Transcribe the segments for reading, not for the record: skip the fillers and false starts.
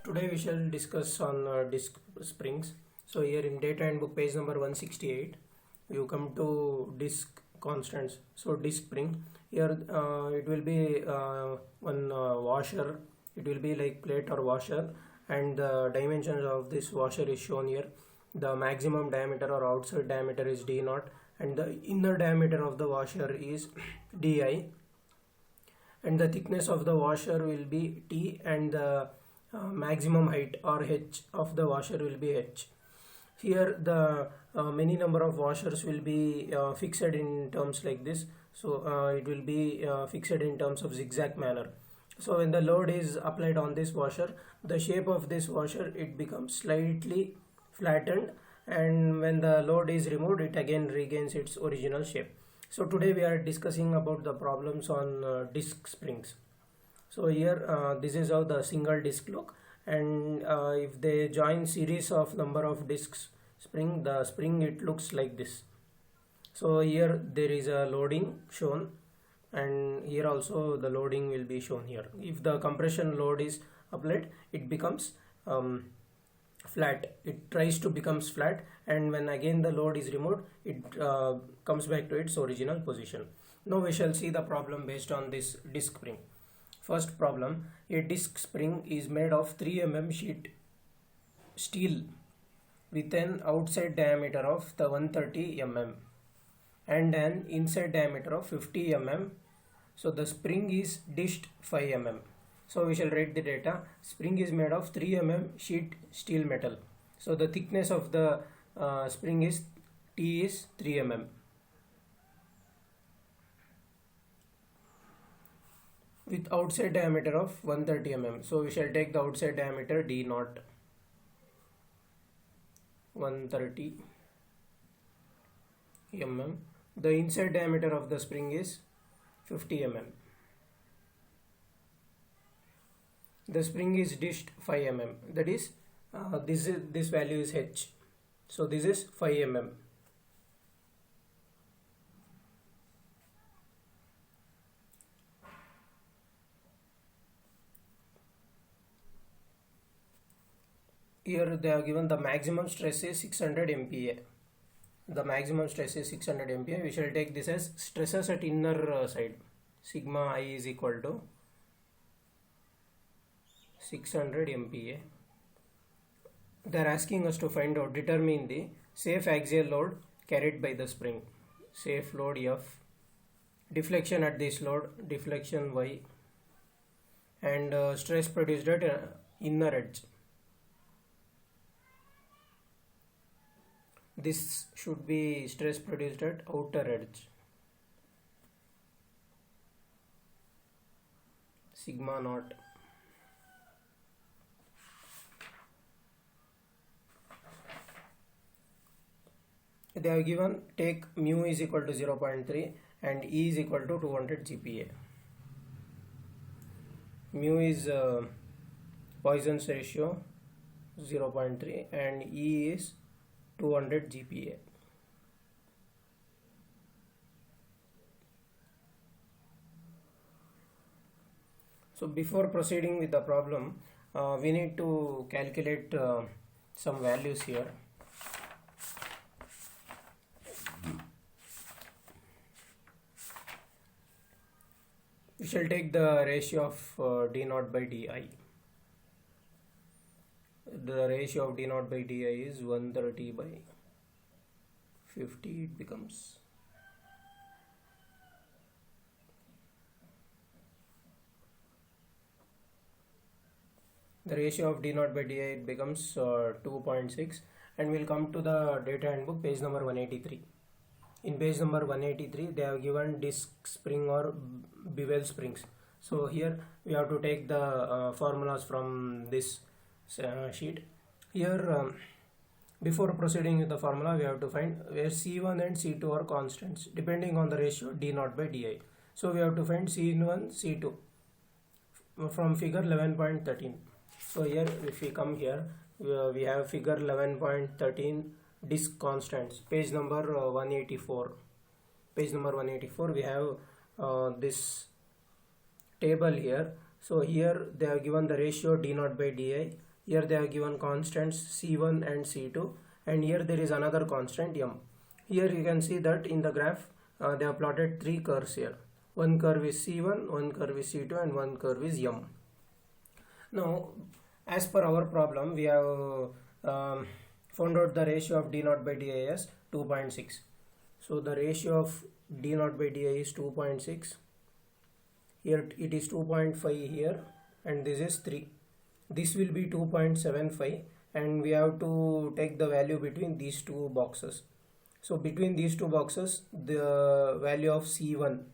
Today we shall discuss on disc springs. So here in data handbook page number 168, you come to disc constants. So disc spring here it will be one washer. It will be like plate or washer, and the dimensions of this washer is shown here. The maximum diameter or outside diameter is d naught, and the inner diameter of the washer is di, and the thickness of the washer will be t, and the maximum height or h of the washer will be h. Here the many number of washers will be fixed in terms like this. So it will be fixed in terms of zigzag manner. So when the load is applied on this washer, the shape of this washer, it becomes slightly flattened, and when the load is removed, it again regains its original shape. So today we are discussing about the problems on disc springs. So here this is how the single disc look, and if they join series of number of discs spring, the spring it looks like this. So here there is a loading shown, and here also the loading will be shown here. If the compression load is applied, it becomes flat. It tries to becomes flat, and when again the load is removed, it comes back to its original position. Now we shall see the problem based on this disc spring. First problem: a disc spring is made of 3 mm sheet steel with an outside diameter of the 130 mm and an inside diameter of 50 mm. So the spring is dished 5 mm. So we shall write the data. Spring is made of 3 mm sheet steel metal. So the thickness of the spring is T is 3 mm. With outside diameter of 130 mm. So we shall take the outside diameter D naught, 130 mm. The inside diameter of the spring is 50 mm. The spring is dished 5 mm. That is this value is h. So this is 5 mm. Here they have given the maximum stress is 600 MPa. The maximum stress is 600 MPa. We shall take this as stresses at inner side. Sigma I is equal to 600 MPa. They are asking us to find out, determine the safe axial load carried by the spring. Safe load F, deflection at this load, deflection Y, and stress produced at inner edge. This should be stress produced at outer edge. Sigma naught. They have given, take mu is equal to 0.3 and E is equal to 200 GPa. Mu is Poisson's ratio 0.3 and E is 200 GPa. So before proceeding with the problem, we need to calculate some values here. We shall take the ratio of d naught by di. The ratio of d naught by di is 130 by 50. It becomes the ratio of d naught by di, it becomes 2.6, and we'll come to the data handbook page number 183. In page number 183 they have given disc spring or bevel springs. So here we have to take the formulas from this sheet. Here before proceeding with the formula, we have to find where C1 and C2 are constants depending on the ratio d naught by di. So we have to find C1, C2 from figure 11.13. So here if we come here, we have figure 11.13 disc constants, page number 184. Page number 184 we have this table here. So here they have given the ratio d naught by di, Here they are given constants C1 and C2, and here there is another constant m. Here you can see that in the graph they have plotted three curves here. One curve is C1, one curve is C2, and one curve is m. Now, as per our problem, we have found out the ratio of d0 by di as 2.6. So the ratio of d0 by di is 2.6. Here it is 2.5 here, and this is 3. This will be 2.75, and we have to take the value between these two boxes. So between these two boxes, the value of C1,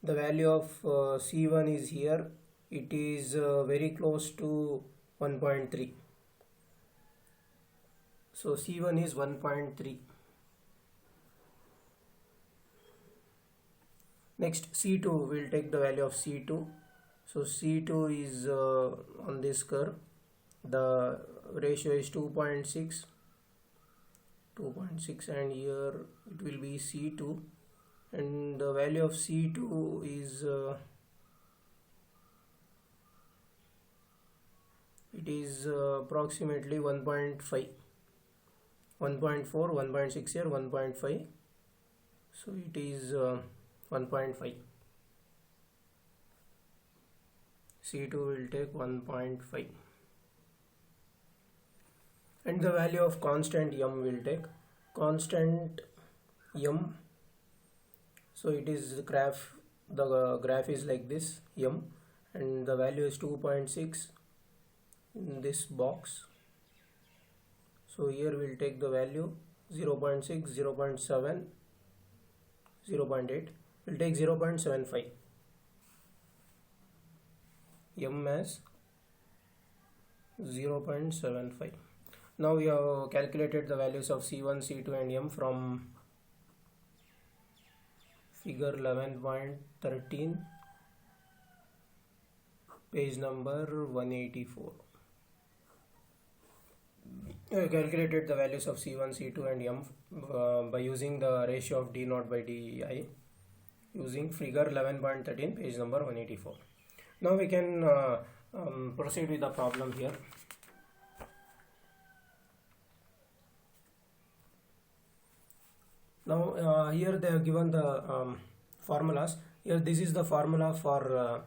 the value of C1 is here. It is very close to 1.3. So C1 is 1.3. Next, C2, we'll take the value of C2. So C2 is on this curve. The ratio is 2.6, and here it will be C2, and the value of C2 is it is approximately 1.5, 1.4, 1.6 here, 1.5. So it is 1.5. C2 will take 1.5, and the value of constant m will take constant m. So it is the graph is like this, m, and the value is 2.6 in this box. So here we'll take the value 0.6, 0.7, 0.8. We'll take 0.75. M as 0.75. Now we have calculated the values of C1, C2 and M from figure 11.13, page number 184. We have calculated the values of C1, C2 and M by using the ratio of d0 by di using figure 11.13, page number 184. Now we can proceed with the problem here. Now here they have given the formulas. Here this is the formula for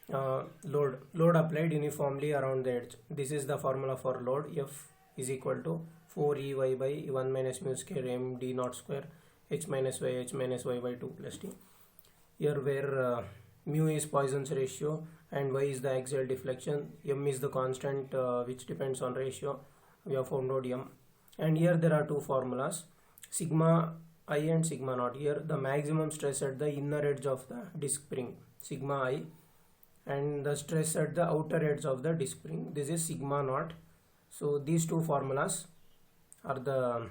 load applied uniformly around the edge. This is the formula for load. F is equal to 4EY by 1 minus mu square m d naught square h minus y by 2 plus t. Here where mu is Poisson's ratio and y is the axial deflection, m is the constant which depends on ratio. We have found out m, and here there are two formulas, sigma I and sigma naught. Here the maximum stress at the inner edge of the disc spring, sigma I, and the stress at the outer edge of the disc spring, this is sigma naught. So these two formulas are the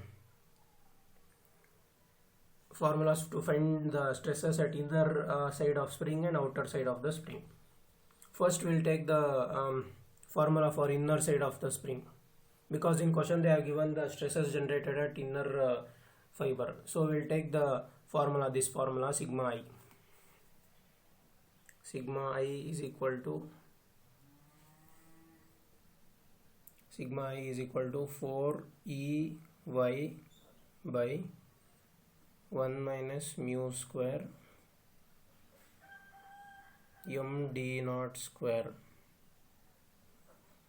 formulas to find the stresses at inner side of spring and outer side of the spring. First we'll take the formula for inner side of the spring, because in question they have given the stresses generated at inner fiber. So we'll take the formula, this formula sigma I. Sigma I is equal to 4EY by 1 minus mu square m d naught square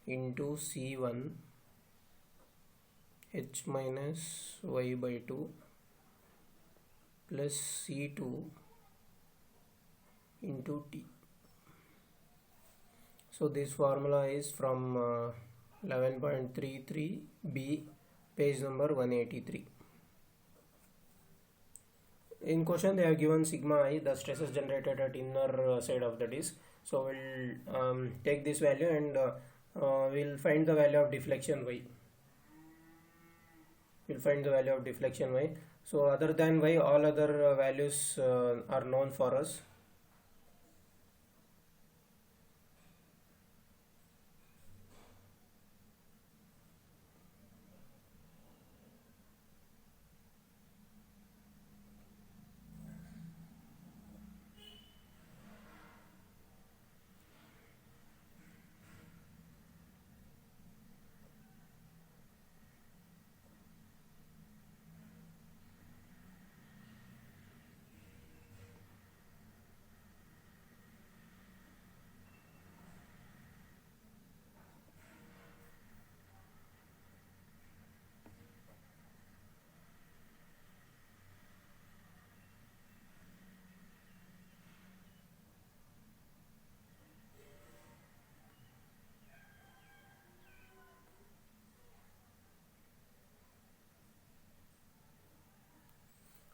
into C1 h minus y by 2 plus C2 into t. So this formula is from 11.33b, page number 183. In question they have given sigma I, the stresses generated at inner side of the disc. So we'll take this value and we'll find the value of deflection y. We'll find the value of deflection y. So other than y, all other values are known for us.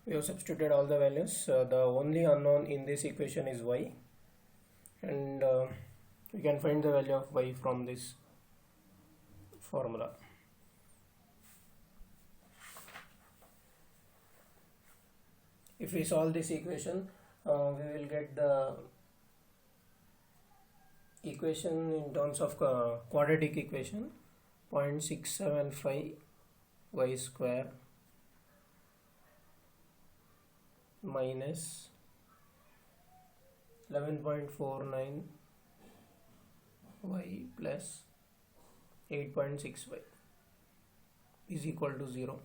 We have substituted all the values. The only unknown in this equation is y, and we can find the value of y from this formula. If we solve this equation, we will get the equation in terms of quadratic equation 0.675 y square minus 11.49 y plus 8.6 y is equal to 0.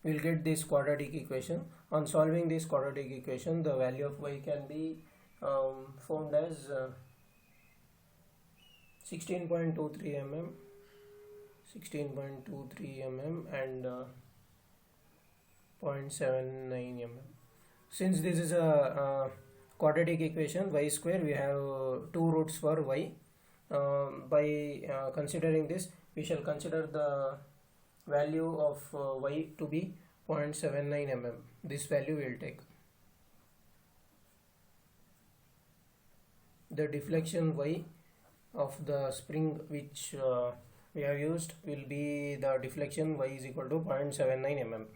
We will get this quadratic equation. On solving this quadratic equation, the value of y can be formed as 16.23 mm, 16.23 mm and 0.79 mm. Since this is a quadratic equation y square, we have two roots for y. By considering this, we shall consider the value of y to be 0.79 mm. This value we will take. The deflection y of the spring which we have used will be the deflection y is equal to 0.79 mm.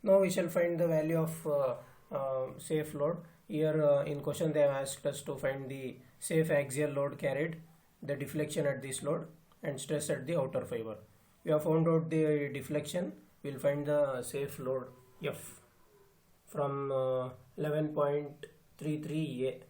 Now we shall find the value of safe load. Here in question they have asked us to find the safe axial load carried, the deflection at this load and stress at the outer fiber. We have found out the deflection. We will find the safe load F from 11.33A.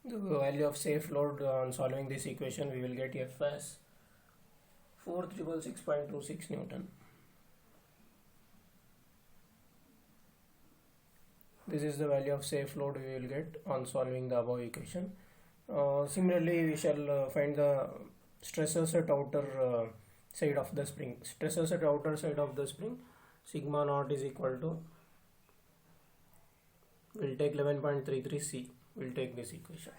The value of safe load on solving this equation, we will get F as 4666.26 Newton. This is the value of safe load we will get on solving the above equation. Similarly, we shall find the stresses at outer side of the spring. Stresses at outer side of the spring, sigma naught is equal to, we will take 11.33 C. We will take this equation.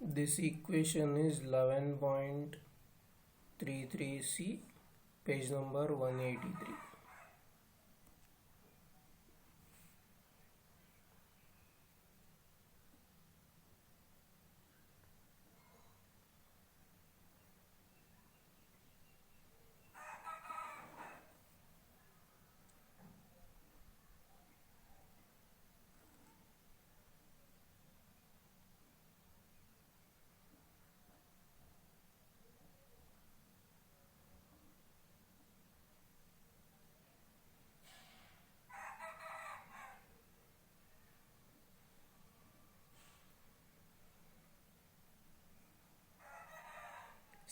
This equation is 11.33C, page number 183.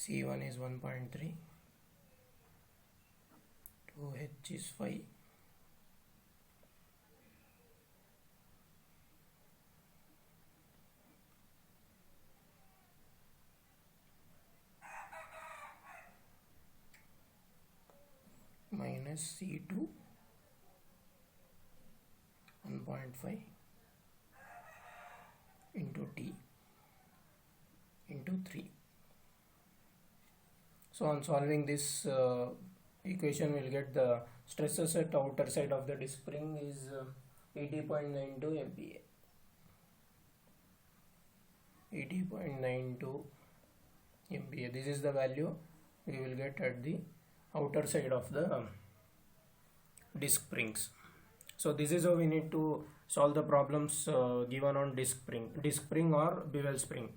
C1 is 1.3, 2H is 5, minus C2 1.5 into T into 3. So on solving this equation, we'll get the stresses at outer side of the disc spring is 80.92 MPa. 80.92 MPa. This is the value we will get at the outer side of the disc springs. So this is how we need to solve the problems given on disc spring or bevel spring.